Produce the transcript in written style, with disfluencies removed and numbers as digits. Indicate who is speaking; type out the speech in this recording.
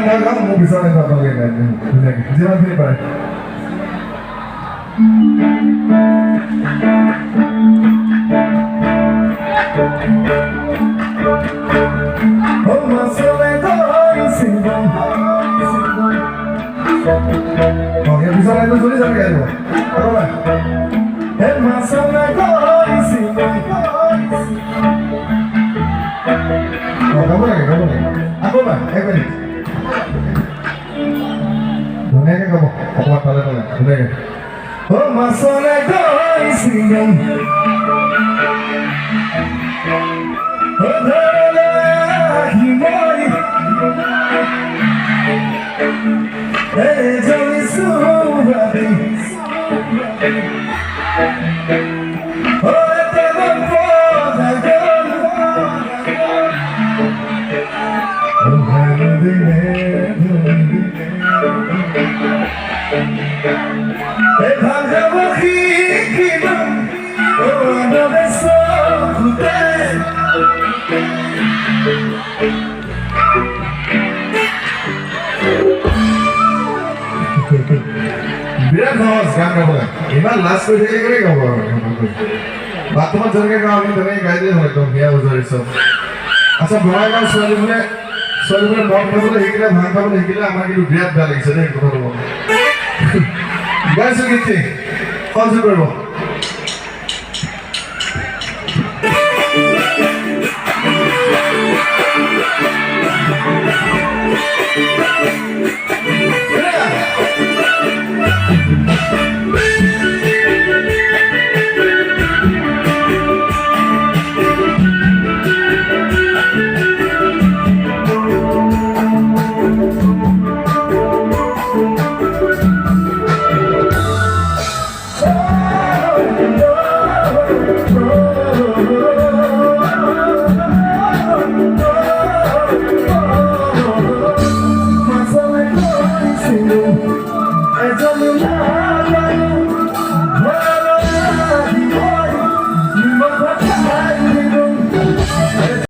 Speaker 1: গান না গাও মুখ বিছানায় কথা বলে গান বুঝে গেছি জীবন ফিরে পারে Oh my soul and God sing on Oh ya bicara itu sulit sama kayak itu apa lah And my soul and God sing on Oh kamu lagi apa lah ini dunia kan kamu apa pada dunia kan Oh my soul and God sing on Oh Hey, tell me so, baby. Oh, I never thought I'd go. Oh, if I'm never keep on, oh, I know that's so good. বিরাট সহজ গান গাবলে ইমান লাজ কৰি থাকে কেনেকৈ গাব বাথৰুমত যেনেকৈ গাওঁ আমি তেনেকৈ গাই দিয়ে একদম বিয়া বুজাৰি চব আচ্ছা বঙাইগাঁও ছোৱালীবোৰে মদ খাবলৈ শিকিলে ভাং খাবলৈ শিকিলে আমাৰ কিন্তু বিৰাট বেয়া লাগিছে দেই কথাটো মন গাইছোঁ গীতটি সহযোগ কৰিব I don't know.